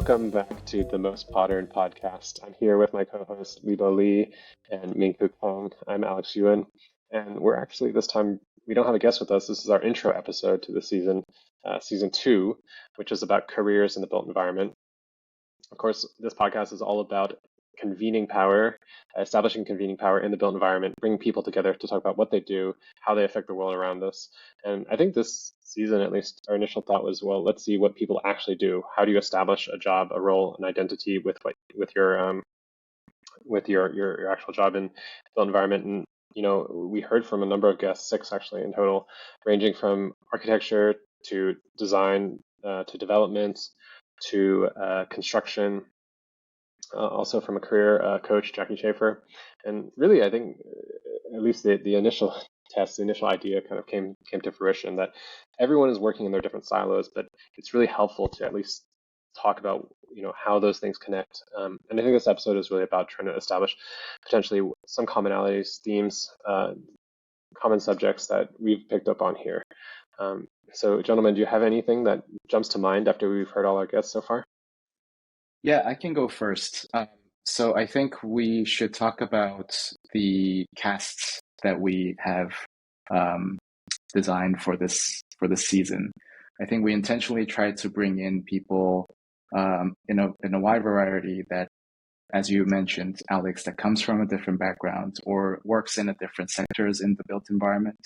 Welcome back to the Most Podern podcast. I'm here with my co-hosts Libo Li and Minkoo Kang. I'm Alex Yuen, and we're actually this time we don't have a guest with us. This is our intro episode to the season 2, which is about careers in the built environment. Of course, this podcast is all about establishing convening power in the built environment, bringing people together to talk about what they do, how they affect the world around us. And I think this season, at least, our initial thought was, well, let's see what people actually do. How do you establish a job, a role, an identity with your actual job in the built environment? And we heard from a number of guests, 6 actually in total, ranging from architecture to design to development to construction. Also from a career coach, Jackie Schaefer. And really, I think at least the initial test, the initial idea kind of came to fruition that everyone is working in their different silos, but it's really helpful to at least talk about how those things connect. And I think this episode is really about trying to establish potentially some commonalities, themes, common subjects that we've picked up on here. So, gentlemen, do you have anything that jumps to mind after we've heard all our guests so far? Yeah, I can go first. So I think we should talk about the casts that we have designed for this season. I think we intentionally tried to bring in people in a wide variety that, as you mentioned, Alex, that comes from a different background or works in a different sectors in the built environment,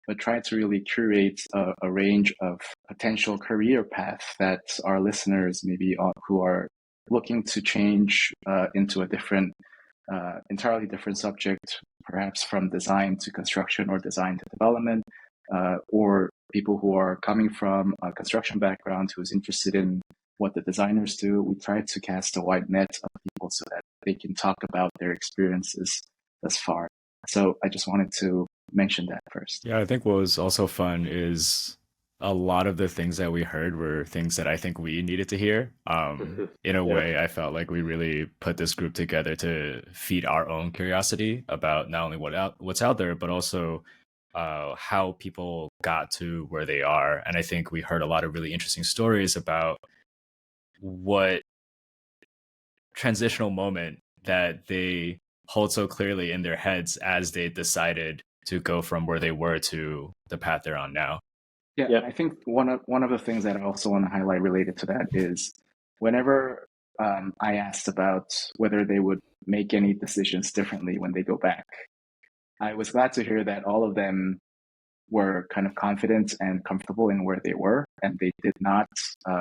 but try to really curate a range of potential career paths that our listeners maybe who are looking to change into a entirely different subject, perhaps from design to construction or design to development, or people who are coming from a construction background who's interested in what the designers do. We try to cast a wide net of people so that they can talk about their experiences thus far. So I just wanted to mention that first. Yeah, I think what was also fun is a lot of the things that we heard were things that I think we needed to hear. In a way, I felt like we really put this group together to feed our own curiosity about not only what's out there, but also how people got to where they are. And I think we heard a lot of really interesting stories about what transitional moment that they hold so clearly in their heads as they decided to go from where they were to the path they're on now. Yeah, I think one of the things that I also want to highlight related to that is whenever I asked about whether they would make any decisions differently when they go back, I was glad to hear that all of them were kind of confident and comfortable in where they were, and they did not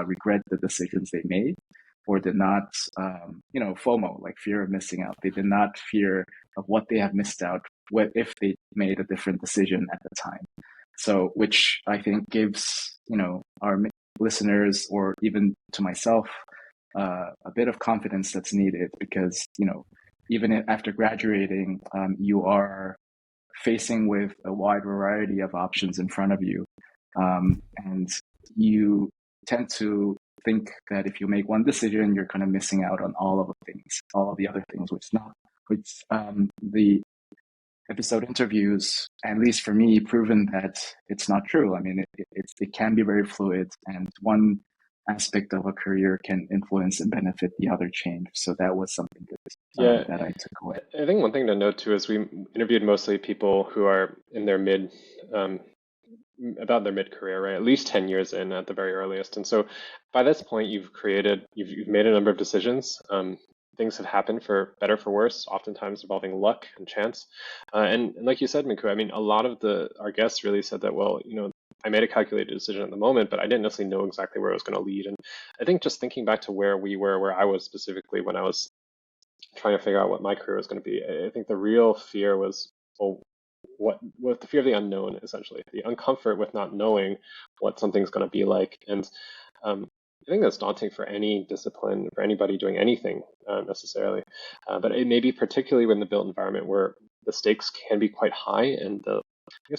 regret the decisions they made, or did not, FOMO, like fear of missing out. They did not fear of what they have missed out if they made a different decision at the time. So, which I think gives, our listeners, or even to myself, a bit of confidence that's needed because, even after graduating, you are facing with a wide variety of options in front of you. And you tend to think that if you make one decision, you're kind of missing out on all of the other things, which the episode interviews, at least for me, proven that it's not true. I mean, it can be very fluid, and one aspect of a career can influence and benefit the other change. So that was something good that I took away. I think one thing to note too is we interviewed mostly people who are in their about their mid-career, right? At least 10 years in at the very earliest. And so by this point, you've made a number of decisions. Things have happened for better, for worse, oftentimes involving luck and chance. And like you said, Minkoo, I mean, a lot of our guests really said that, well, I made a calculated decision at the moment, but I didn't necessarily know exactly where it was going to lead. And I think just thinking back to where I was specifically when I was trying to figure out what my career was going to be, I think the real fear was, well, what the fear of the unknown, essentially, the uncomfort with not knowing what something's going to be like. And I think that's daunting for any discipline, for anybody doing anything necessarily. But it may be particularly in the built environment where the stakes can be quite high, and the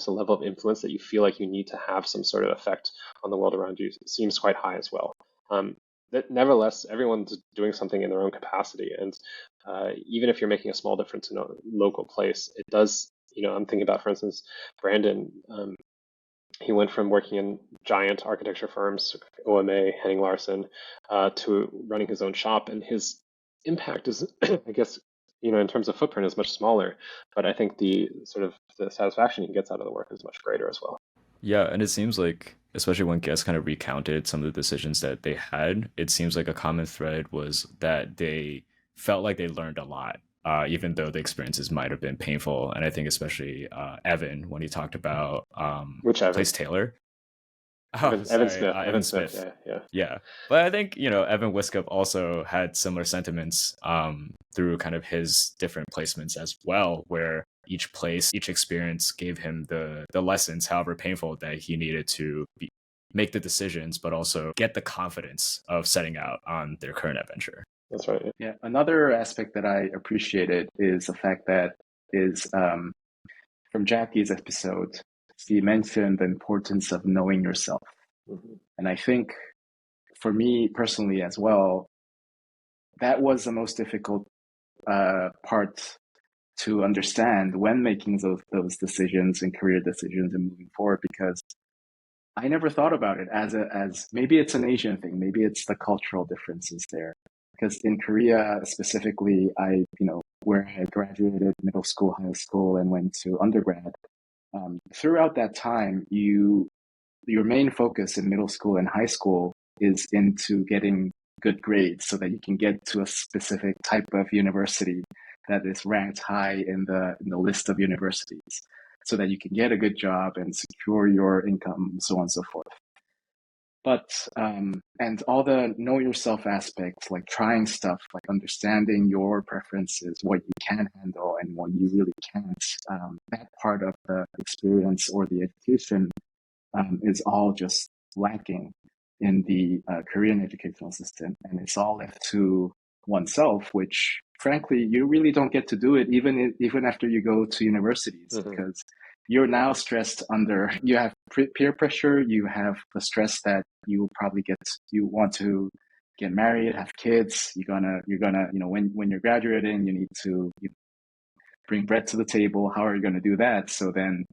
level of influence that you feel like you need to have some sort of effect on the world around you seems quite high as well. Nevertheless, everyone's doing something in their own capacity, and even if you're making a small difference in a local place, it does. I'm thinking about, for instance, Brandon. he went from working in giant architecture firms, OMA, Henning Larsen, to running his own shop, and his impact is, I guess, in terms of footprint, is much smaller. But I think the sort of the satisfaction he gets out of the work is much greater as well. Yeah, and it seems like, especially when guests kind of recounted some of the decisions that they had, it seems like a common thread was that they felt like they learned a lot, even though the experiences might have been painful. And I think especially Evan, when he talked about Which Evan? Place Taylor. Oh, Evan sorry, Smith. Evan Evan Smith. Smith. Yeah. Yeah, but I think Evan Wiskup also had similar sentiments through kind of his different placements as well, where each place, each experience gave him the lessons, however painful, that he needed to make the decisions, but also get the confidence of setting out on their current adventure. That's right. Yeah, another aspect that I appreciated is the fact that is from Jackie's episode, she mentioned the importance of knowing yourself. Mm-hmm. And I think for me personally as well, that was the most difficult part to understand when making those decisions and career decisions and moving forward, because I never thought about it as maybe it's an Asian thing, maybe it's the cultural differences there. Because in Korea specifically, where I graduated middle school, high school, and went to undergrad, throughout that time, your main focus in middle school and high school is into getting good grades so that you can get to a specific type of university that is ranked high in the list of universities, so that you can get a good job and secure your income, so on and so forth. But and all the know yourself aspects, like trying stuff, like understanding your preferences, what you can handle and what you really can't, that part of the experience or the education is all just lacking in the Korean educational system, and it's all left to oneself, which frankly you really don't get to do it even after you go to universities, Mm-hmm. because you're now stressed under, you have peer pressure, you have the stress that you want to get married, have kids, you're gonna when you're graduating, you need to bring bread to the table. How are you going to do that? So then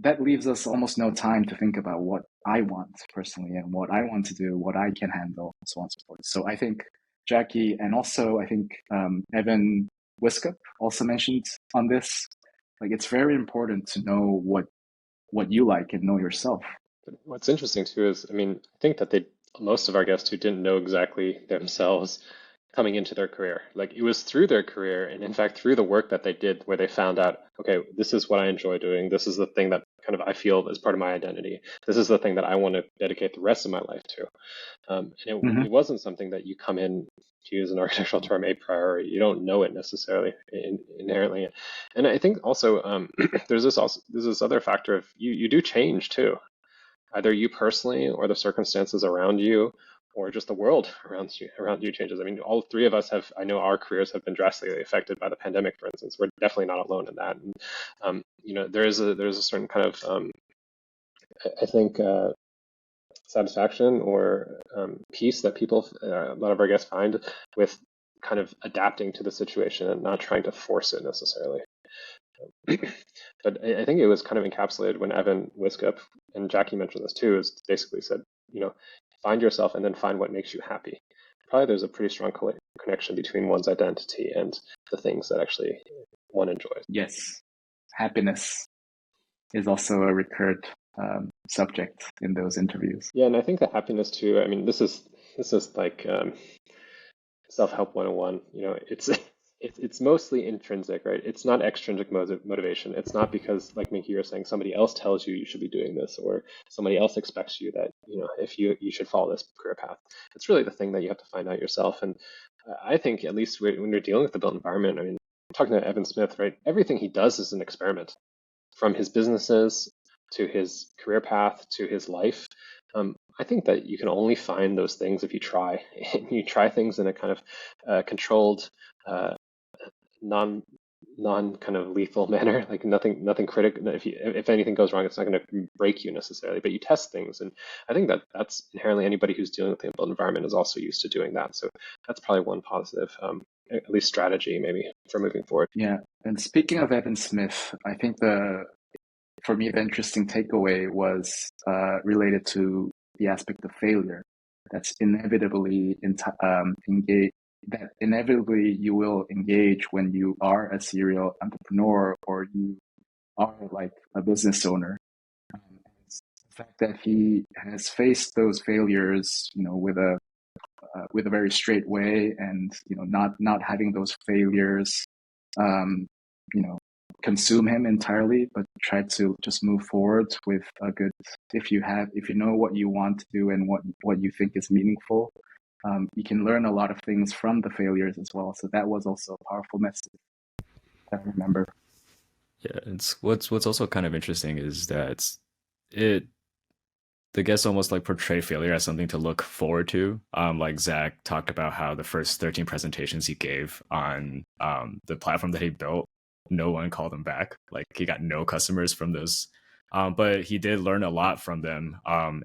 that leaves us almost no time to think about what I want personally and what I want to do, what I can handle, and so on and so forth. So I think Jackie, and also I think Evan Wiskup also mentioned on this, like it's very important to know what you like and know yourself. What's interesting too is, I think that most of our guests who didn't know exactly themselves coming into their career, like it was through their career and in fact through the work that they did where they found out, okay, this is what I enjoy doing. This is the thing that kind of I feel is part of my identity. This is the thing that I want to dedicate the rest of my life to. And it wasn't something that you come in, to use an architectural term, a priori. You don't know it necessarily inherently. And I think also there's this other factor of you do change too, either you personally or the circumstances around you or just the world around you changes. All three of us I know our careers have been drastically affected by the pandemic, for instance. We're definitely not alone in that. And there's a certain kind of I think satisfaction or peace that a lot of our guests find with kind of adapting to the situation and not trying to force it necessarily. But I think it was kind of encapsulated when Evan Wiskup, and Jackie mentioned this too, is basically said, find yourself and then find what makes you happy. Probably there's a pretty strong connection between one's identity and the things that actually one enjoys. Yes, happiness is also a recurred subject in those interviews. Yeah, and I think the happiness too. This is like self-help 101. It's mostly intrinsic, right? It's not extrinsic motivation. It's not because, like Minkoo, you're saying, somebody else tells you should be doing this, or somebody else expects you that, if you should follow this career path. It's really the thing that you have to find out yourself. And I think, at least when you're dealing with the built environment, talking to Evan Smith, right? Everything he does is an experiment, from his businesses to his career path to his life. I think that you can only find those things if you try. And you try things in a kind of controlled, non kind of lethal manner, like nothing critical. If anything goes wrong, it's not going to break you necessarily, but you test things. And I think that's inherently, anybody who's dealing with the built environment is also used to doing that. So that's probably one positive, at least strategy maybe for moving forward. Yeah. And speaking of Evan Smith, I think for me, the interesting takeaway was related to the aspect of failure. That's inevitably engage. That inevitably you will engage when you are a serial entrepreneur or you are like a business owner. The fact that he has faced those failures, with a very straight way, and not having those failures, um, you know, consume him entirely, but try to just move forward with a good. If you know what you want to do and what you think is meaningful, you can learn a lot of things from the failures as well. So that was also a powerful message that I remember. Yeah, it's what's also kind of interesting is that it the guests almost like portray failure as something to look forward to. Like Zach talked about how the first 13 presentations he gave on the platform that he built, no one called him back. Like he got no customers from those. But he did learn a lot from them.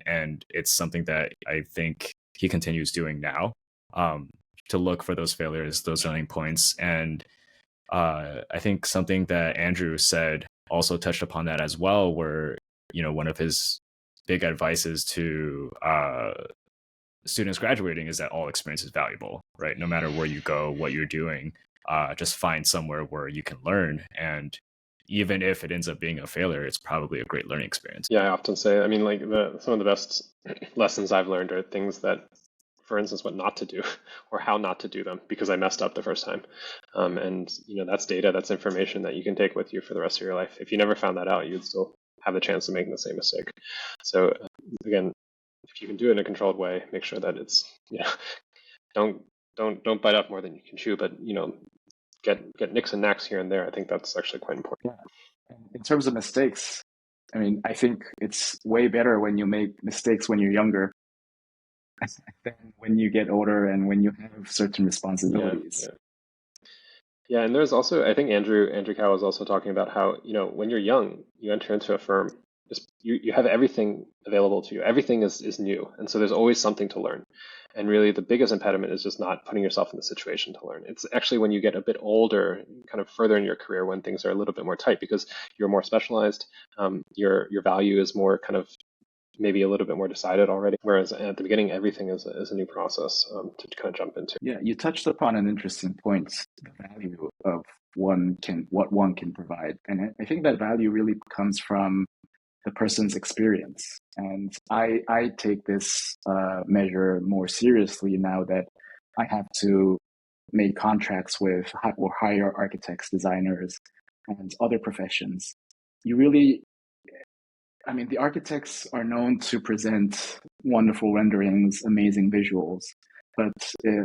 And it's something that I think he continues doing now, to look for those failures, those learning points. And I think something that Andrew said also touched upon that as well, where, one of his big advices to students graduating is that all experience is valuable, right? No matter where you go, what you're doing, just find somewhere where you can learn. And even if it ends up being a failure, it's probably a great learning experience. Yeah, I often say, I mean, like some of the best lessons I've learned are things that, for instance, what not to do or how not to do them because I messed up the first time. And that's data, that's information that you can take with you for the rest of your life. If you never found that out, you'd still have the chance of making the same mistake. So again, if you can do it in a controlled way, make sure that it's don't bite off more than you can chew, but get nicks and knacks here and there. I think that's actually quite important. Yeah. In terms of mistakes, I mean, I think it's way better when you make mistakes when you're younger than when you get older and when you have certain responsibilities. Yeah, and there's also, I think Andrew Cow was also talking about how, when you're young, you enter into a firm, just you have everything available to you. Everything is new. And so there's always something to learn. And really the biggest impediment is just not putting yourself in the situation to learn. It's actually when you get a bit older, kind of further in your career, when things are a little bit more tight because you're more specialized, your value is more kind of maybe a little bit more decided already. Whereas at the beginning, everything is a new process to kind of jump into. Yeah, you touched upon an interesting point, the value of what one can provide. And I think that value really comes from the person's experience. And I take this measure more seriously now that I have to make contracts with or hire architects, designers, and other professions. The architects are known to present wonderful renderings, amazing visuals. But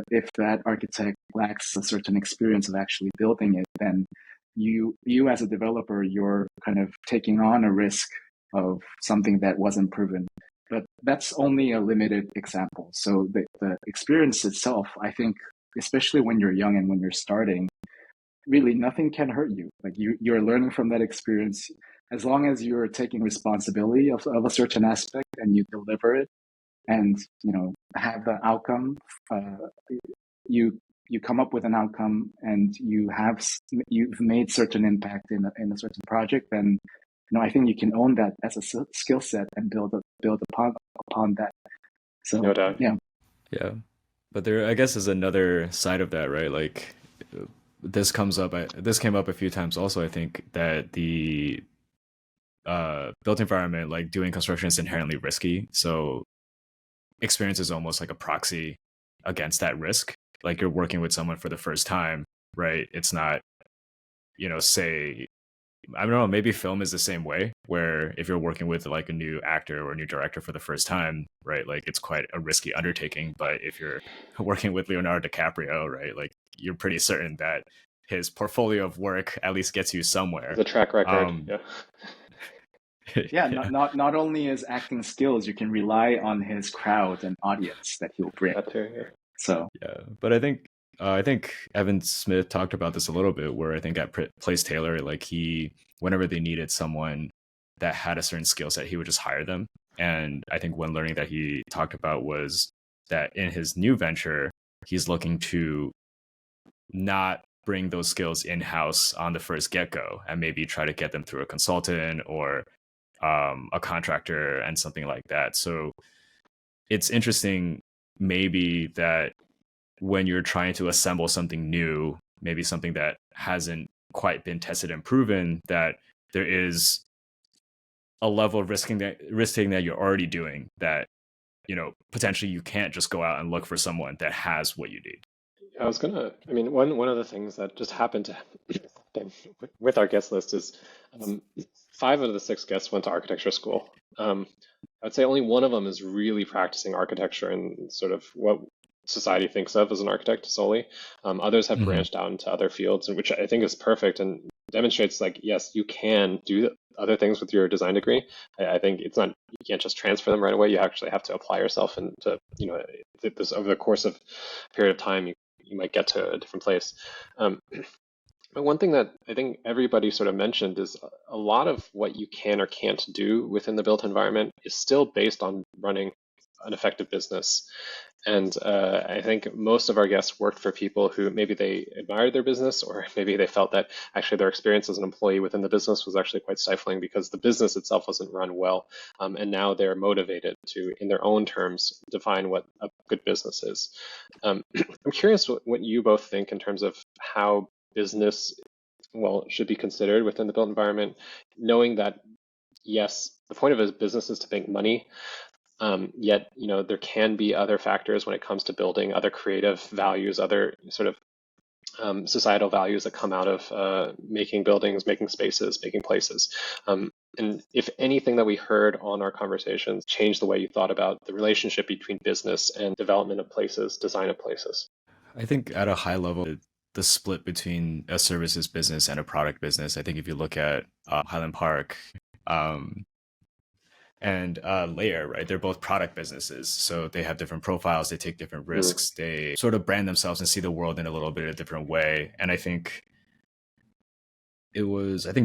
if that architect lacks a certain experience of actually building it, then you as a developer, you're kind of taking on a risk of something that wasn't proven. But that's only a limited example. So the experience itself, I think, especially when you're young and when you're starting, really nothing can hurt you. Like you're learning from that experience. As long as you're taking responsibility of a certain aspect and you deliver it and have the outcome, you come up with an outcome and you've made certain impact in a certain project, then I think you can own that as a skill set and build upon that. So no doubt. Yeah. But there, I guess, is another side of that, right? Like this came up a few times also. I think that the built environment, like doing construction, is inherently risky. So experience is almost like a proxy against that risk. Like you're working with someone for the first time, right? It's not, say, I don't know, maybe film is the same way, where if you're working with like a new actor or a new director for the first time, right, like it's quite a risky undertaking. But if you're working with Leonardo DiCaprio, right, like you're pretty certain that his portfolio of work at least gets you somewhere. The track record, yeah. Not only his acting skills, you can rely on his crowd and audience that he'll bring. That too, So yeah, but I think Evan Smith talked about this a little bit, where I think at Place Taylor, like whenever they needed someone that had a certain skill set, he would just hire them. And I think one learning that he talked about was that in his new venture, he's looking to not bring those skills in-house on the first get-go and maybe try to get them through a consultant or a contractor and something like that. So it's interesting maybe that when you're trying to assemble something new, maybe something that hasn't quite been tested and proven, that there is a level of risking that you're already doing that, potentially you can't just go out and look for someone that has what you need. I mean, one of the things that just happened to happen with our guest list is um, 5 of the 6 guests went to architecture school. I'd say only one of them is really practicing architecture and sort of what society thinks of as an architect solely. Others have Hmm. branched out into other fields, which I think is perfect and demonstrates like, yes, you can do other things with your design degree. I think it's not, you can't just transfer them right away. You actually have to apply yourself and to, this over the course of a period of time, you might get to a different place. Um, but one thing that I think everybody sort of mentioned is a lot of what you can or can't do within the built environment is still based on running an effective business. And I think most of our guests worked for people who maybe they admired their business, or maybe they felt that actually their experience as an employee within the business was actually quite stifling because the business itself wasn't run well. And now they're motivated to, in their own terms, define what a good business is. I'm curious what you both think in terms of how business, well, should be considered within the built environment, knowing that, yes, the point of a business is to make money, yet, there can be other factors when it comes to building, other creative values, other sort of societal values that come out of making buildings, making spaces, making places. And if anything that we heard on our conversations changed the way you thought about the relationship between business and development of places, design of places. I think at a high level, the split between a services business and a product business, I think if you look at Highland Park, um, and Layer, right? They're both product businesses. So they have different profiles, they take different Mm. risks, they sort of brand themselves and see the world in a little bit of a different way. And I think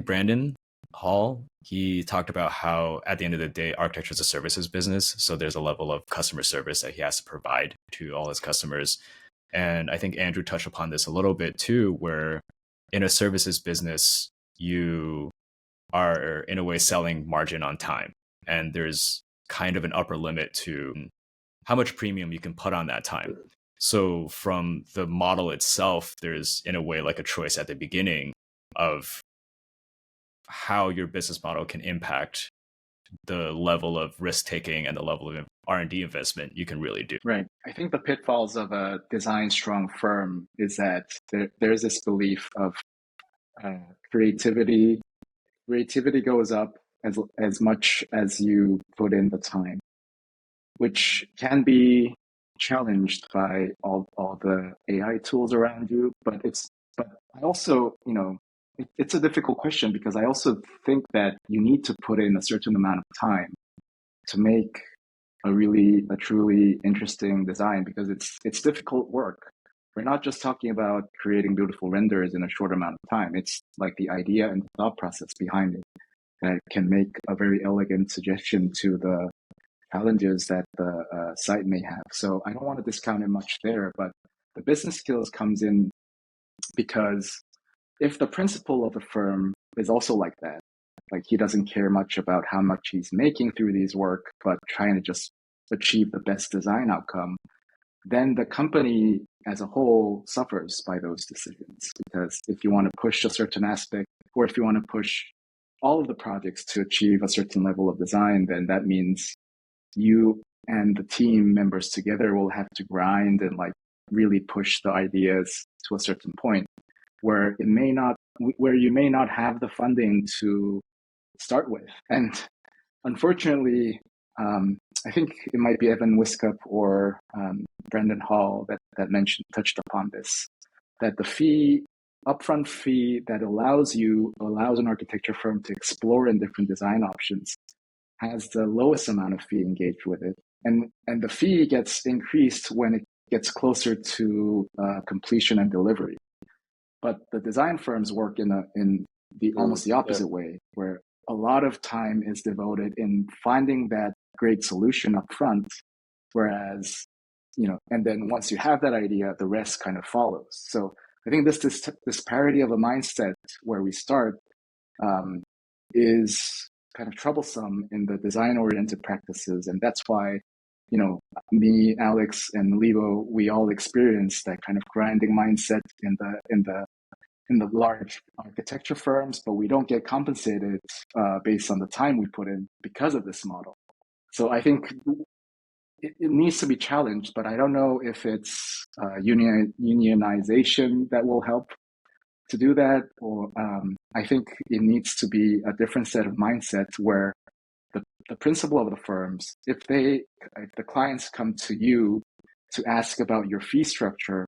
Brandon Hall, he talked about how at the end of the day, architecture is a services business. So there's a level of customer service that he has to provide to all his customers. And I think Andrew touched upon this a little bit too, where in a services business, you are in a way selling margin on time. And there's kind of an upper limit to how much premium you can put on that time. So from the model itself, there's in a way like a choice at the beginning of how your business model can impact the level of risk taking and the level of R&D investment you can really do. Right. I think the pitfalls of a design strong firm is that there's this belief of creativity. Creativity goes up as much as you put in the time, which can be challenged by all the AI tools around you. But I also, it's a difficult question because I also think that you need to put in a certain amount of time to make a truly interesting design, because it's difficult work. We're not just talking about creating beautiful renders in a short amount of time. It's like the idea and the thought process behind it that can make a very elegant suggestion to the challenges that the site may have. So I don't want to discount it much there, but the business skills comes in because if the principal of the firm is also like that, like he doesn't care much about how much he's making through these work, but trying to just achieve the best design outcome, then the company as a whole suffers by those decisions. Because if you want to push a certain aspect, or if you want to push all of the projects to achieve a certain level of design, then that means you and the team members together will have to grind and like really push the ideas to a certain point where you may not have the funding to start with. And unfortunately, I think it might be Evan Wiskup or Brendan Hall that touched upon this, that the upfront fee that allows an architecture firm to explore in different design options has the lowest amount of fee engaged with it. And the fee gets increased when it gets closer to completion and delivery. But the design firms work in the almost the opposite way, where a lot of time is devoted in finding that great solution up front, whereas, and then once you have that idea, the rest kind of follows. So I think this disparity of a mindset where we start is kind of troublesome in the design-oriented practices, and that's why, me, Alex, and Libo, we all experience that kind of grinding mindset in the large architecture firms, but we don't get compensated based on the time we put in because of this model. So I think it needs to be challenged, but I don't know if it's unionization that will help to do that, or I think it needs to be a different set of mindsets where the principal of the firms, if the clients come to you to ask about your fee structure,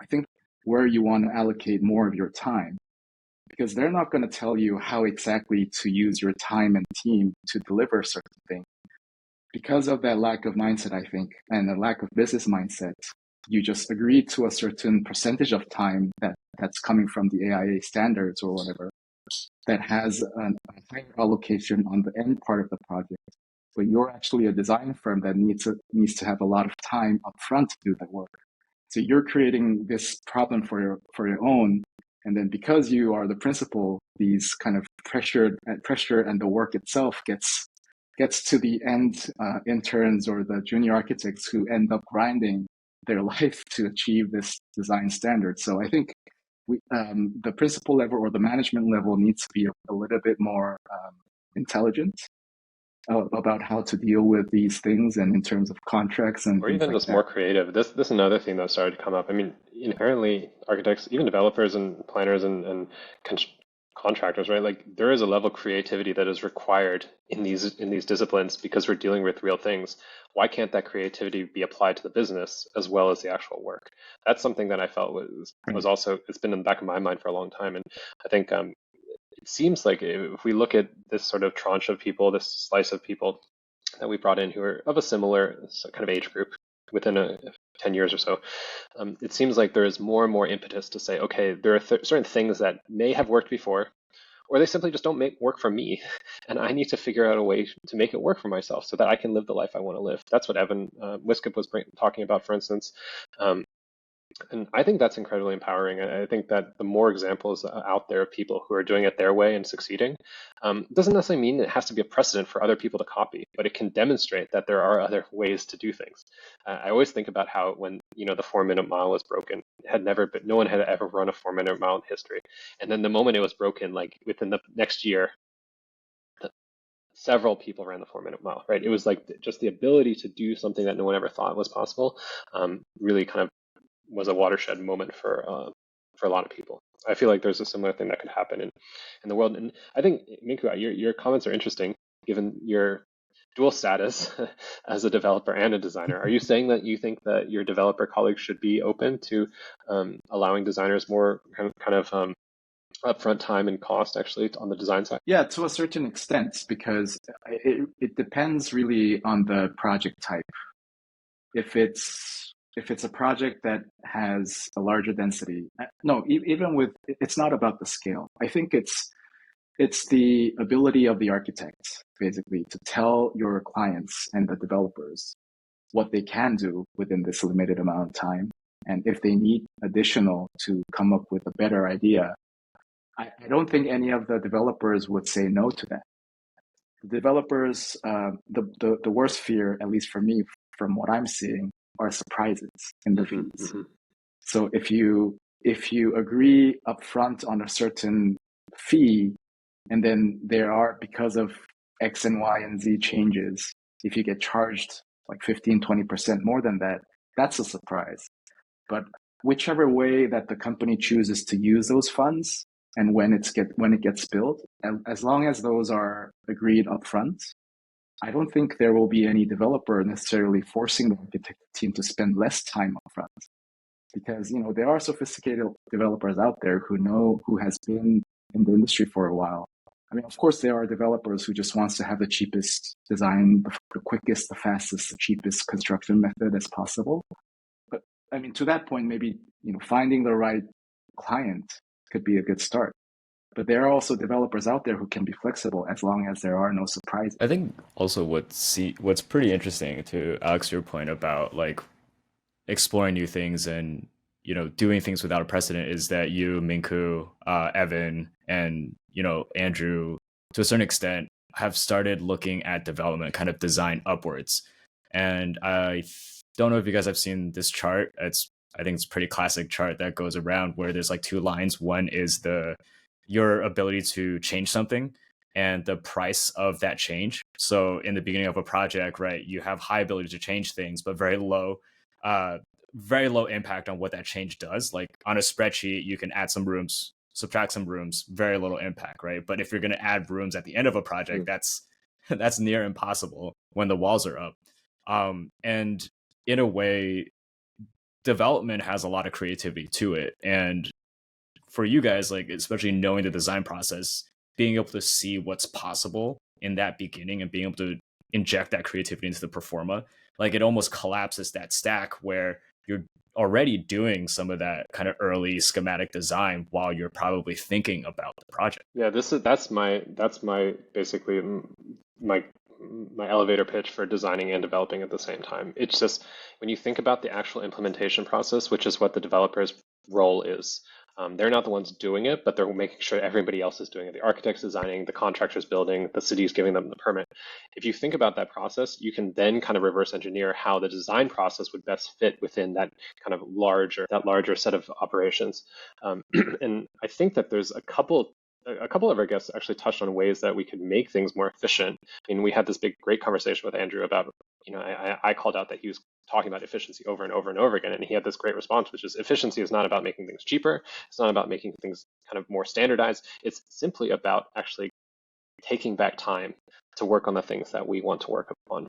I think where you want to allocate more of your time, because they're not going to tell you how exactly to use your time and team to deliver a certain thing. Because of that lack of mindset, I think, and the lack of business mindset, you just agree to a certain percentage of time that's coming from the AIA standards or whatever, that has a higher allocation on the end part of the project. But you're actually a design firm that needs to have a lot of time upfront to do that work. So you're creating this problem for your own, and then because you are the principal, these kind of pressure and the work itself gets to the end interns or the junior architects who end up grinding their life to achieve this design standard. So I think the principal level or the management level needs to be a little bit more intelligent about how to deal with these things, and in terms of contracts and or things even like just that. more creative. This is another thing that started to come up. I mean, inherently, architects, even developers and planners and contractors, right? Like there is a level of creativity that is required in these disciplines because we're dealing with real things. Why can't that creativity be applied to the business as well as the actual work? That's something that I felt was also, it's been in the back of my mind for a long time, and I think it seems like if we look at this sort of tranche of people, this slice of people that we brought in who are of a similar kind of age group within 10 years or so, it seems like there is more and more impetus to say, okay, there are certain things that may have worked before, or they simply just don't work for me, and I need to figure out a way to make it work for myself so that I can live the life I want to live. That's what Evan Wiskip was talking about, for instance. And I think that's incredibly empowering. I think that the more examples out there of people who are doing it their way and succeeding, doesn't necessarily mean it has to be a precedent for other people to copy, but it can demonstrate that there are other ways to do things. I always think about how when the 4-minute mile was broken, no one had ever run a 4-minute mile in history, and then the moment it was broken, like within the next year, several people ran the 4-minute mile. Right? It was like just the ability to do something that no one ever thought was possible. Really kind of was a watershed moment for a lot of people. I feel like there's a similar thing that could happen in the world. And I think, Minkoo, your comments are interesting, given your dual status as a developer and a designer. Are you saying that you think that your developer colleagues should be open to allowing designers more kind of upfront time and cost actually on the design side? Yeah, to a certain extent, because it depends really on the project type. If it's a project that has a larger density, no, even with, it's not about the scale. I think it's the ability of the architects basically to tell your clients and the developers what they can do within this limited amount of time, and if they need additional to come up with a better idea. I don't think any of the developers would say no to that. The developers, the worst fear, at least for me, from what I'm seeing, are surprises in the fees. So if you agree upfront on a certain fee, and then there are, because of X and Y and Z changes, if you get charged like 15-20% more than that, that's a surprise. But whichever way that the company chooses to use those funds, and when it gets billed, as long as those are agreed upfront, I don't think there will be any developer necessarily forcing the architect team to spend less time upfront, because there are sophisticated developers out there who has been in the industry for a while. I mean, of course, there are developers who just wants to have the cheapest design, the quickest, the fastest, the cheapest construction method as possible. But I mean, to that point, maybe finding the right client could be a good start. But there are also developers out there who can be flexible as long as there are no surprises. I think also what's pretty interesting, to Alex, your point about like exploring new things and doing things without a precedent, is that you, Minkoo, Evan, and Andrew, to a certain extent, have started looking at development kind of design upwards. And I don't know if you guys have seen this chart. I think it's a pretty classic chart that goes around where there's like two lines. One is your ability to change something and the price of that change. So in the beginning of a project, right, you have high ability to change things, but very low impact on what that change does. Like on a spreadsheet, you can add some rooms, subtract some rooms, very little impact, right? But if you're going to add rooms at the end of a project, that's near impossible when the walls are up. And in a way, development has a lot of creativity to it. And for you guys, like especially knowing the design process, being able to see what's possible in that beginning and being able to inject that creativity into the performa, like it almost collapses that stack where you're already doing some of that kind of early schematic design while you're probably thinking about the project. Yeah, that's my basically my elevator pitch for designing and developing at the same time. It's just when you think about the actual implementation process, which is what the developer's role is. They're not the ones doing it, but they're making sure everybody else is doing it. The architect's designing, the contractor's building, the city's giving them the permit. If you think about that process, you can then kind of reverse engineer how the design process would best fit within that kind of larger set of operations. And I think that there's a couple of our guests actually touched on ways that we could make things more efficient. I mean, we had this great conversation with Andrew about, I called out that he was talking about efficiency over and over and over again, and he had this great response, which is efficiency is not about making things cheaper. It's not about making things kind of more standardized. It's simply about actually taking back time to work on the things that we want to work upon.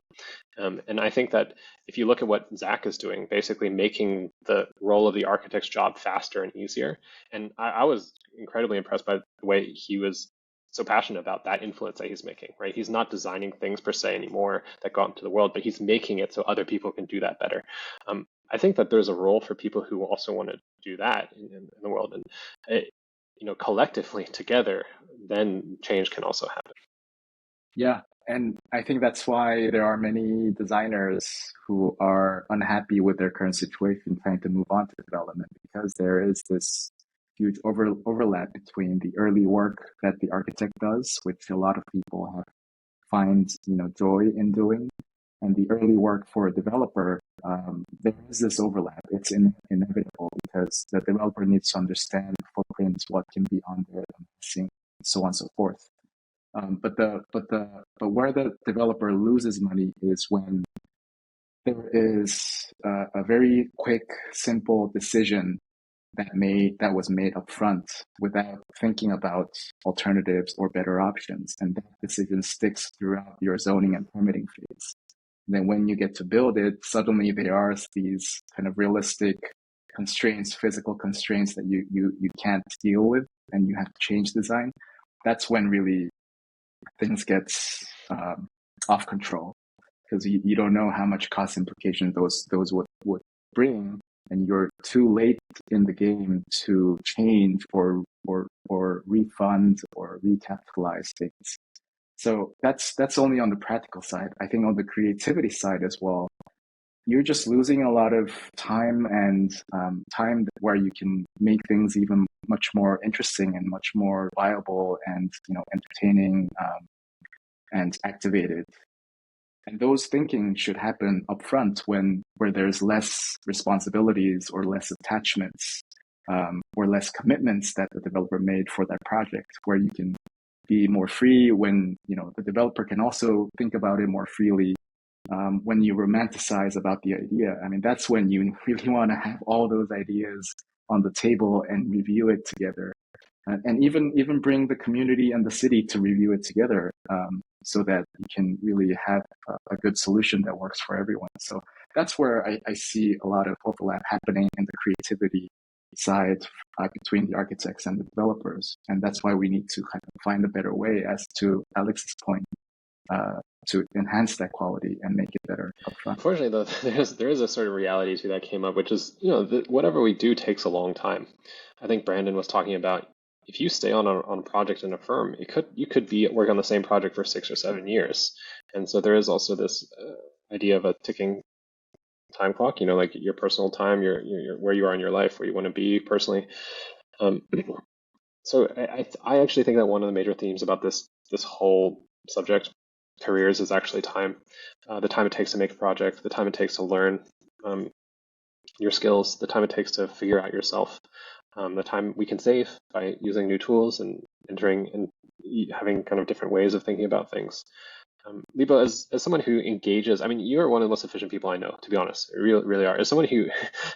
And I think that if you look at what Zach is doing, basically making the role of the architect's job faster and easier. And I was incredibly impressed by the way he was so passionate about that influence that he's making, right? He's not designing things per se anymore that go out into the world, but he's making it so other people can do that better. I think that there's a role for people who also want to do that in the world. And collectively together, then change can also happen. Yeah, and I think that's why there are many designers who are unhappy with their current situation, trying to move on to development, because there is this huge overlap between the early work that the architect does, which a lot of people find joy in doing, and the early work for a developer. There is this overlap. It's inevitable because the developer needs to understand footprints, what can be on there, and so on and so forth. But where the developer loses money is when there is a very quick, simple decision that was made up front without thinking about alternatives or better options, and that decision sticks throughout your zoning and permitting phase. And then when you get to build it, suddenly there are these kind of realistic constraints, physical constraints that you can't deal with, and you have to change design. That's when really things get off control, because you don't know how much cost implications those would bring, and you're too late in the game to change or refund or recapitalize things. So that's only on the practical side. I think on the creativity side as well, you're just losing a lot of time and time where you can make things even much more interesting and much more viable and entertaining and activated. And those thinking should happen upfront where there's less responsibilities or less attachments or less commitments that the developer made for that project, where you can be more free when the developer can also think about it more freely. When you romanticize about the idea, I mean, that's when you really want to have all those ideas on the table and review it together, and even bring the community and the city to review it together, so that you can really have a good solution that works for everyone. So that's where I see a lot of overlap happening in the creativity side between the architects and the developers, and that's why we need to kind of find a better way, as to Alex's point, to enhance that quality and make it better upfront. Unfortunately, though, there is a sort of reality to that came up, which is, whatever we do takes a long time. I think Brandon was talking about, if you stay on a project in a firm, you could be at work on the same project for 6 or 7 years. And so there is also this idea of a ticking time clock, like your personal time, your where you are in your life, where you want to be personally. So I actually think that one of the major themes about this whole subject. Careers is actually time, the time it takes to make a project, the time it takes to learn your skills, the time it takes to figure out yourself, the time we can save by using new tools and entering and having kind of different ways of thinking about things. Libo, as someone who engages, I mean, you are one of the most efficient people I know, to be honest. You really, really are. As someone who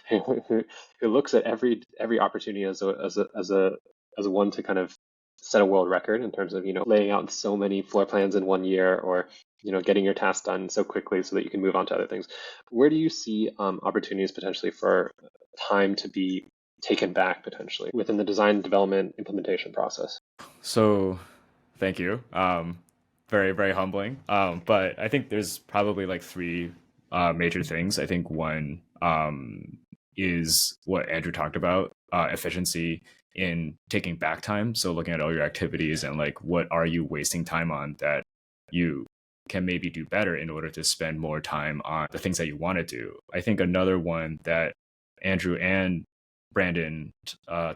who looks at every opportunity as a one to kind of set a world record in terms of laying out so many floor plans in 1 year, or getting your tasks done so quickly so that you can move on to other things. Where do you see opportunities potentially for time to be taken back potentially within the design, development, implementation process? So, thank you. Very, very humbling. But I think there's probably like three major things. I think one is what Andrew talked about, efficiency in taking back time. So looking at all your activities and like what are you wasting time on that you can maybe do better in order to spend more time on the things that you want to do. I think another one that Andrew and Brandon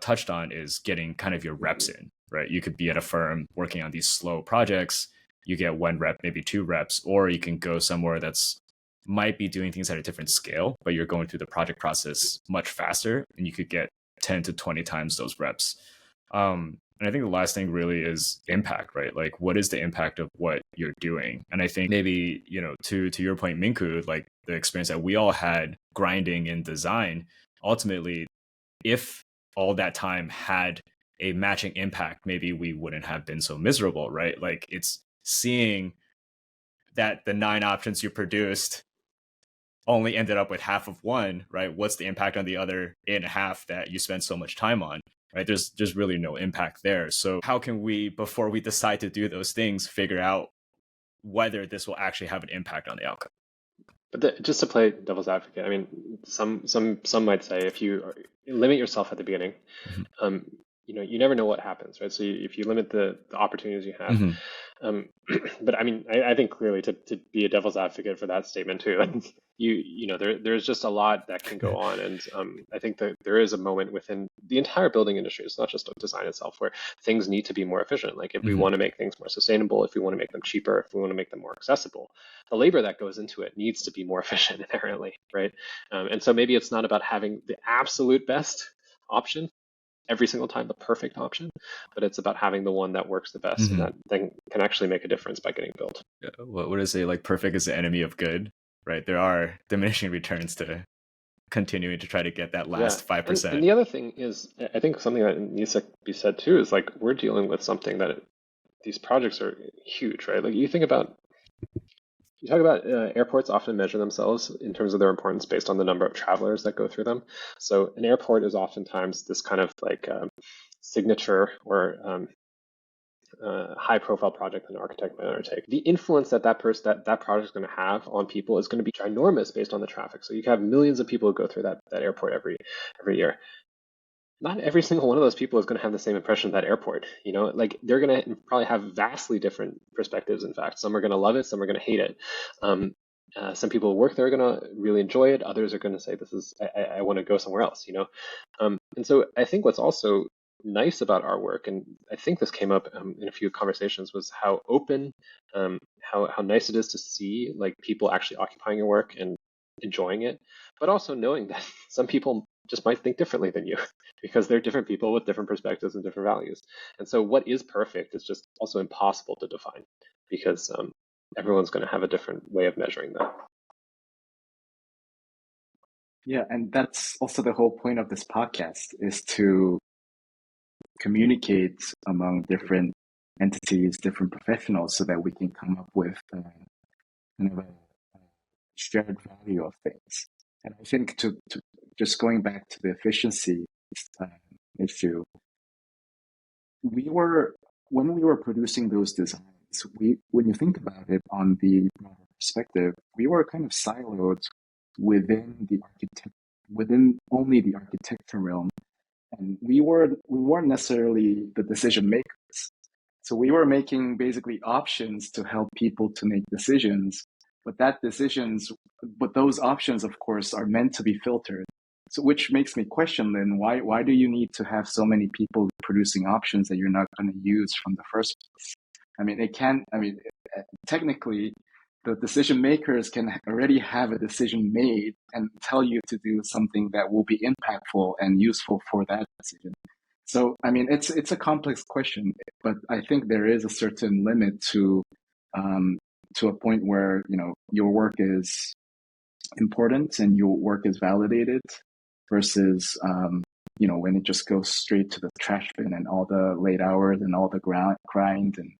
touched on is getting kind of your reps in, right? You could be at a firm working on these slow projects, you get 1 rep, maybe 2 reps, or you can go somewhere that's might be doing things at a different scale, but you're going through the project process much faster and you could get 10 to 20 times those reps. And I think the last thing really is impact, right? Like, what is the impact of what you're doing? And I think maybe, to your point, Minkoo, like the experience that we all had grinding in design, ultimately, if all that time had a matching impact, maybe we wouldn't have been so miserable, right? Like, it's seeing that the 9 options you produced only ended up with half of one, right? What's the impact on the other 8.5 that you spent so much time on, right? There's really no impact there. So how can we, before we decide to do those things, figure out whether this will actually have an impact on the outcome? But just to play devil's advocate, I mean, some might say if you limit yourself at the beginning, you never know what happens, right? So if you limit the opportunities you have, but I mean, I think clearly to be a devil's advocate for that statement too, there's just a lot that can go on, and I think that there is a moment within the entire building industry. It's not just design itself where things need to be more efficient. Like if we want to make things more sustainable, if we want to make them cheaper, if we want to make them more accessible, the labor that goes into it needs to be more efficient inherently, right? And so maybe it's not about having the absolute best option every single time, the perfect option, but it's about having the one that works the best and that thing can actually make a difference by getting built. Yeah, what would I say? Like, perfect is the enemy of good, right? There are diminishing returns to continuing to try to get that last 5%. And the other thing is, I think something that needs to be said too is like we're dealing with something that these projects are huge, right? Like you talk about airports often measure themselves in terms of their importance based on the number of travelers that go through them. So an airport is oftentimes this kind of like signature or high-profile project that an architect might undertake. The influence that project is going to have on people is going to be ginormous based on the traffic. So you can have millions of people who go through that airport every year. Not every single one of those people is going to have the same impression of that airport. Like they're going to probably have vastly different perspectives. In fact, some are going to love it, some are going to hate it. Some people who work there are going to really enjoy it. Others are going to say, I want to go somewhere else, And so I think what's also nice about our work, and I think this came up in a few conversations, was how open, how nice it is to see like people actually occupying your work and enjoying it, but also knowing that some people just might think differently than you because they're different people with different perspectives and different values. And so what is perfect is just also impossible to define because everyone's going to have a different way of measuring that. Yeah, and that's also the whole point of this podcast, is to communicate among different entities, different professionals, so that we can come up with kind of a shared value of things. And I think to just going back to the efficiency issue, when we were producing those designs, when you think about it on the perspective, we were kind of siloed within only the architecture realm, and we weren't necessarily the decision makers. So we were making basically options to help people to make decisions, but those options, of course, are meant to be filtered. So which makes me question then, why do you need to have so many people producing options that you're not going to use from the first place? I mean, technically, the decision makers can already have a decision made and tell you to do something that will be impactful and useful for that decision. So, I mean, it's a complex question, but I think there is a certain limit to a point where, you know, your work is important and your work is validated versus, you know, when it just goes straight to the trash bin and all the late hours and all the grind and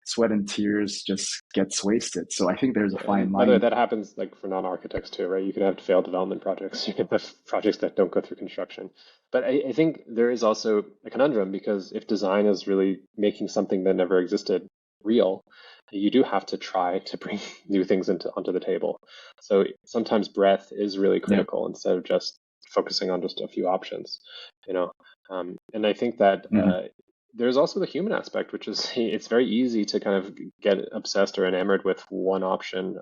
sweat and tears just gets wasted. So I think there's a fine By the way, line. that happens like for non-architects too, right? You can have failed development projects. You can have projects that don't go through construction. But I think there is also a conundrum because if design is really making something that never existed real, you do have to try to bring new things onto the table. So sometimes breadth is really Yeah. critical instead of just focusing on just a few options, you know. And I think that there's also the human aspect, which is it's very easy to kind of get obsessed or enamored with one option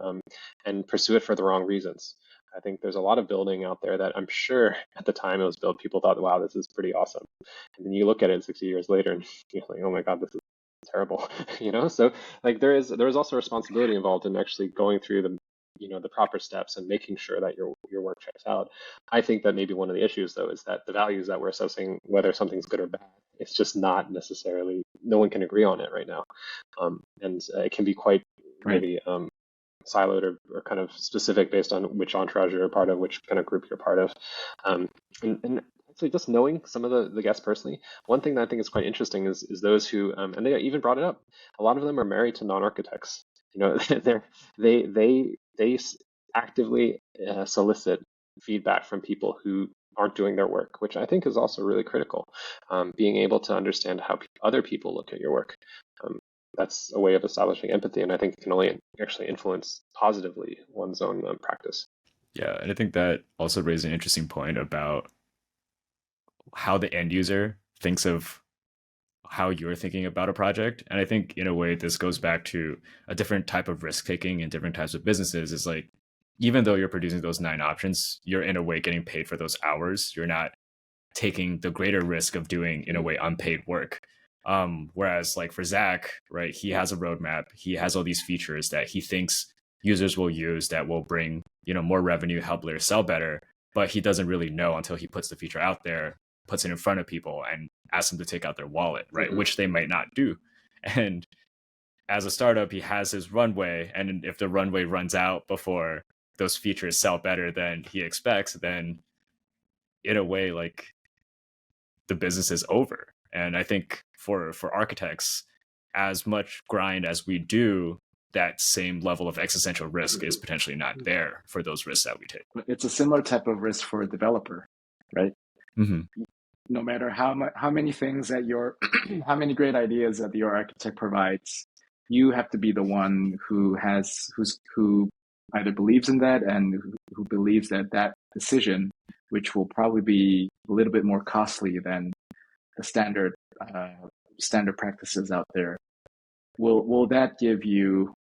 and pursue it for the wrong reasons. I think there's a lot of building out there that I'm sure at the time it was built, people thought, wow, this is pretty awesome. And then you look at it 60 years later and you're like, oh my God, this is terrible, you know? So like there is also responsibility involved in actually going through the proper steps and making sure that your work checks out. I think that maybe one of the issues though is that the values that we're assessing, whether something's good or bad, it's just not necessarily, no one can agree on it right now. And it can be quite maybe siloed or kind of specific based on which entourage you're a part of, which kind of group you're part of. And actually just knowing some of the guests personally, one thing that I think is quite interesting is those who, and they even brought it up, a lot of them are married to non-architects. You know, they actively solicit feedback from people who aren't doing their work, which I think is also really critical. Being able to understand how other people look at your work. That's a way of establishing empathy, and I think it can only actually influence positively one's own practice. Yeah, and I think that also raises an interesting point about how the end user thinks of how you're thinking about a project. And I think in a way, this goes back to a different type of risk taking and different types of businesses. Is like, even though you're producing those 9 options, you're in a way getting paid for those hours. You're not taking the greater risk of doing, in a way, unpaid work. Whereas like for Zach, right, he has a roadmap. He has all these features that he thinks users will use that will bring, more revenue, help later sell better. But he doesn't really know until he puts the feature out there, puts it in front of people and asks them to take out their wallet, right? Mm-hmm. Which they might not do. And as a startup, he has his runway. And if the runway runs out before those features sell better than he expects, then in a way, like the business is over. And I think for architects, as much grind as we do, that same level of existential risk is potentially not there for those risks that we take. It's a similar type of risk for a developer, right? Mm-hmm. No matter how many things that how many great ideas that your architect provides, you have to be the one who either believes in that and who believes that decision, which will probably be a little bit more costly than the standard practices out there. Will that give you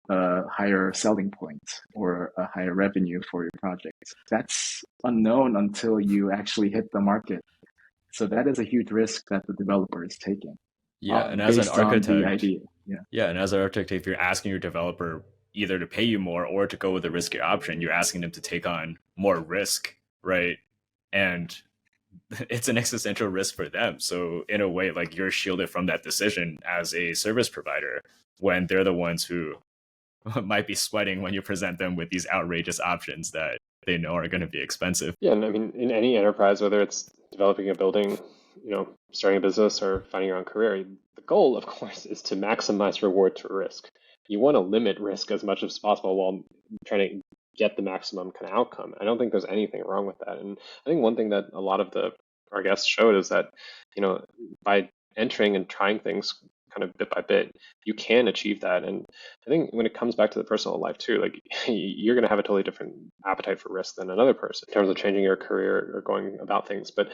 a higher selling point or a higher revenue for your project? That's unknown until you actually hit the market. So that is a huge risk that the developer is taking. Yeah, and as an architect, the idea. Yeah, and as an architect, if you're asking your developer either to pay you more or to go with a riskier option, you're asking them to take on more risk, right? And it's an existential risk for them. So in a way, like you're shielded from that decision as a service provider when they're the ones who might be sweating when you present them with these outrageous options that they know are going to be expensive. Yeah, and I mean, in any enterprise, whether it's developing a building, starting a business or finding your own career, the goal, of course, is to maximize reward to risk. You want to limit risk as much as possible while trying to get the maximum kind of outcome. I don't think there's anything wrong with that. And I think one thing that a lot of our guests showed is that, by entering and trying things kind of bit by bit, you can achieve that. And I think when it comes back to the personal life too, like you're going to have a totally different appetite for risk than another person in terms of changing your career or going about things. But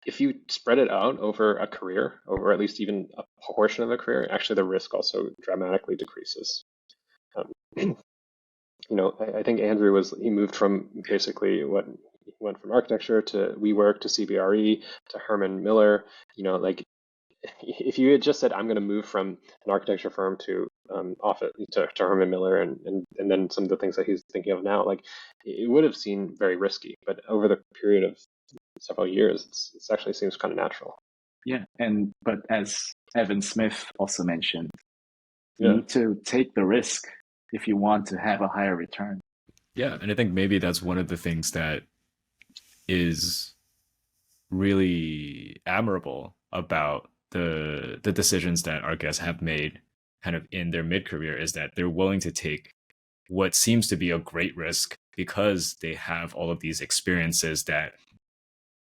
if you spread it out over a career, over at least even a portion of a career, actually the risk also dramatically decreases. I think Andrew he moved from basically he went from architecture to WeWork to CBRE to Herman Miller. Like if you had just said, I'm going to move from an architecture firm to office to Herman Miller and then some of the things that he's thinking of now, like it would have seemed very risky, but over the period of several years, it actually seems kind of natural. Yeah, but as Evan Smith also mentioned, you Yeah. need to take the risk if you want to have a higher return. Yeah, and I think maybe that's one of the things that is really admirable about the decisions that our guests have made kind of in their mid-career is that they're willing to take what seems to be a great risk because they have all of these experiences that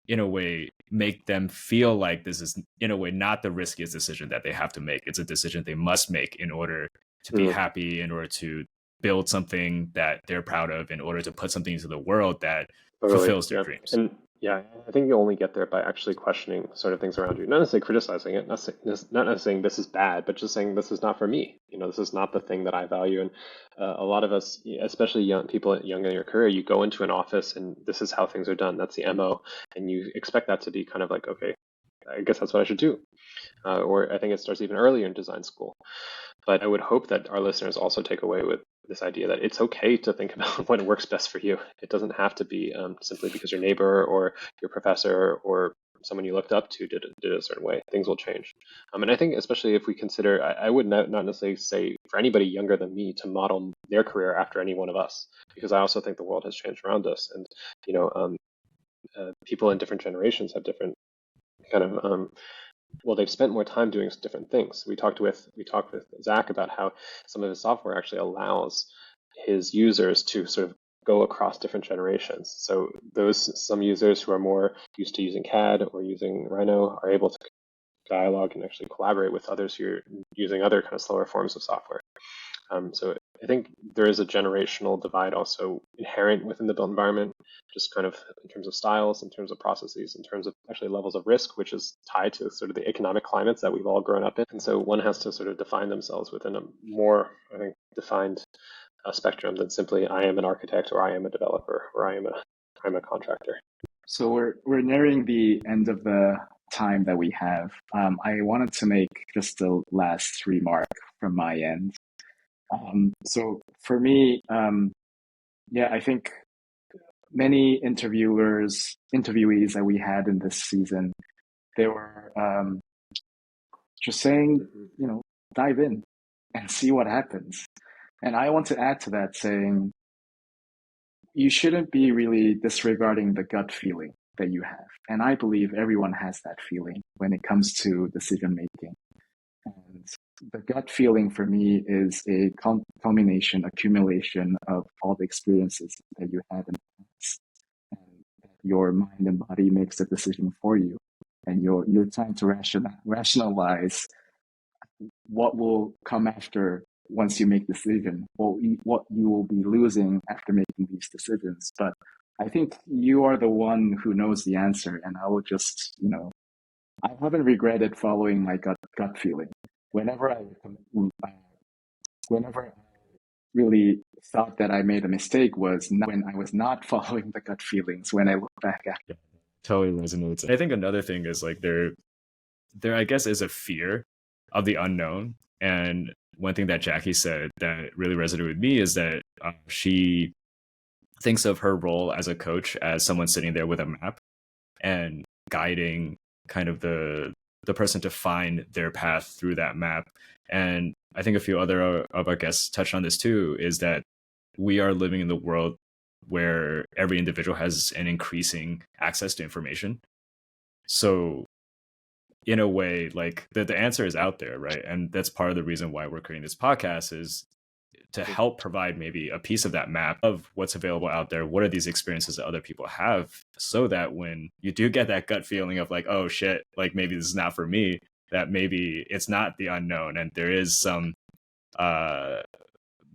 in a way make them feel like this is in a way not the riskiest decision that they have to make. It's a decision they must make in order to be happy, in order to build something that they're proud of, in order to put something into the world that fulfills their dreams. And yeah, I think you only get there by actually questioning sort of things around you, not necessarily criticizing it, not necessarily saying this is bad, but just saying this is not for me. This is not the thing that I value. And a lot of us, especially young people young in your career, you go into an office and this is how things are done. That's the MO, and you expect that to be kind of like, okay, I guess that's what I should do. Or I think it starts even earlier in design school. But I would hope that our listeners also take away with this idea that it's okay to think about what works best for you. It doesn't have to be simply because your neighbor or your professor or someone you looked up to did it a certain way. Things will change. And I think especially if we consider, I would not necessarily say for anybody younger than me to model their career after any one of us, because I also think the world has changed around us. And, people in different generations have different kind of they've spent more time doing different things. We talked with Zach about how some of his software actually allows his users to sort of go across different generations. So some users who are more used to using CAD or using Rhino are able to dialogue and actually collaborate with others who are using other kind of slower forms of software. So I think there is a generational divide also inherent within the built environment, just kind of in terms of styles, in terms of processes, in terms of actually levels of risk, which is tied to sort of the economic climates that we've all grown up in. And so one has to sort of define themselves within a more, I think, defined spectrum than simply I am an architect or I am a developer or I'm a contractor. So we're nearing the end of the time that we have. I wanted to make just a last remark from my end. So for me, I think many interviewees that we had in this season, they were just saying, dive in and see what happens. And I want to add to that saying, you shouldn't be really disregarding the gut feeling that you have. And I believe everyone has that feeling when it comes to decision making. And the gut feeling for me is a accumulation of all the experiences that you had in the past. And your mind and body makes the decision for you. And you're trying to rationalize what will come after once you make the decision, or what you will be losing after making these decisions. But I think you are the one who knows the answer, and I will just, I haven't regretted following my gut feeling. Whenever I really thought that I made a mistake was when I was not following the gut feelings. When I look back at it, totally resonates. I think another thing is like there I guess is a fear of the unknown. And one thing that Jackie said that really resonated with me is that she thinks of her role as a coach as someone sitting there with a map and guiding kind of the person to find their path through that map. And I think a few other of our guests touched on this too, is that we are living in the world where every individual has an increasing access to information. So in a way, like the answer is out there, right? And that's part of the reason why we're creating this podcast, is to help provide maybe a piece of that map of what's available out there. What are these experiences that other people have, so that when you do get that gut feeling of like, oh shit, like maybe this is not for me, that maybe it's not the unknown and there is some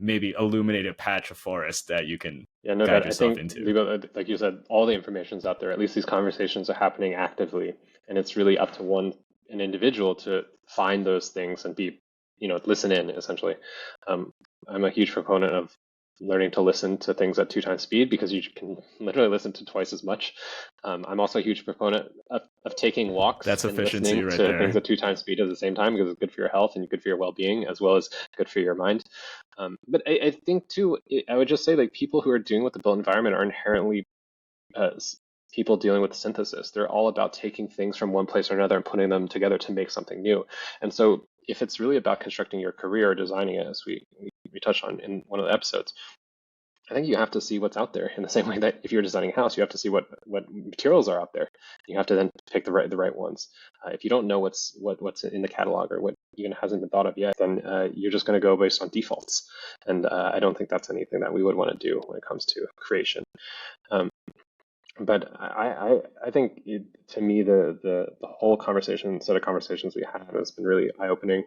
maybe illuminated patch of forest that you can guide yourself into. Libo, like you said, all the information's out there. At least these conversations are happening actively, and it's really up to an individual to find those things and be, listen in, essentially. I'm a huge proponent of learning to listen to things at 2 times speed, because you can literally listen to twice as much. I'm also a huge proponent of taking walks That's and efficiency listening right to there. things at 2 times speed at the same time, because it's good for your health and good for your well-being, as well as good for your mind. But I think too, I would just say, like, people who are doing with the built environment are inherently people dealing with synthesis. They're all about taking things from one place or another and putting them together to make something new. And so if it's really about constructing your career or designing it, as we touched on in one of the episodes, I think you have to see what's out there, in the same way that if you're designing a house, you have to see what materials are out there. You have to then pick the right ones. If you don't know what's in the catalog, or what even hasn't been thought of yet, then you're just going to go based on defaults. And I don't think that's anything that we would want to do when it comes to creation. But I think to me, the whole set of conversations we had has been really eye-opening.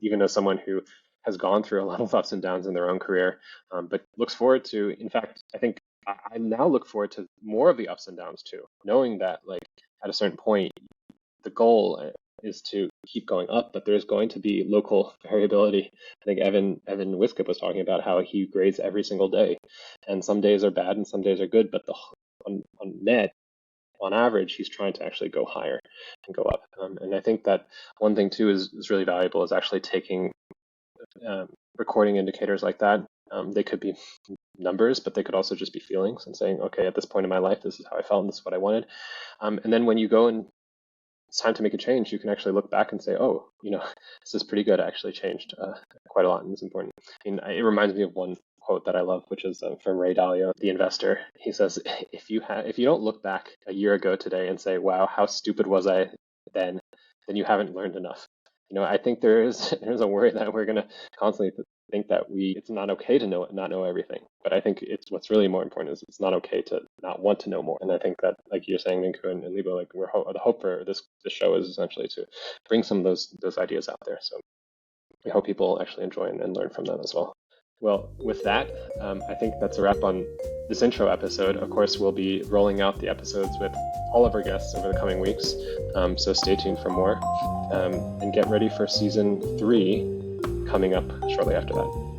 Even as someone who has gone through a lot of ups and downs in their own career, but looks forward to, in fact, I think I now look forward to more of the ups and downs too, knowing that, like, at a certain point, the goal is to keep going up, but there's going to be local variability. I think Evan Wiskip was talking about how he grades every single day, and some days are bad and some days are good, but on net, on average, he's trying to actually go higher and go up. And I think that one thing too is really valuable, is actually taking recording indicators like that. They could be numbers, but they could also just be feelings, and saying, okay, at this point in my life, this is how I felt and this is what I wanted. And then when you go and it's time to make a change, you can actually look back and say, oh, this is pretty good. I actually changed quite a lot, and it's important. I mean, it reminds me of one quote that I love, which is from Ray Dalio, the investor. He says, if you don't look back a year ago today and say, wow, how stupid was I then you haven't learned enough. I think there's a worry that we're going to constantly think that it's not okay to not know everything. But I think what's really more important is it's not okay to not want to know more. And I think that, like you're saying, Minkoo and Libo, like, the hope for this show is essentially to bring some of those ideas out there. So we hope people actually enjoy and learn from them as well. Well, with that, I think that's a wrap on this intro episode. Of course, we'll be rolling out the episodes with all of our guests over the coming weeks, so stay tuned for more, and get ready for season 3 coming up shortly after that.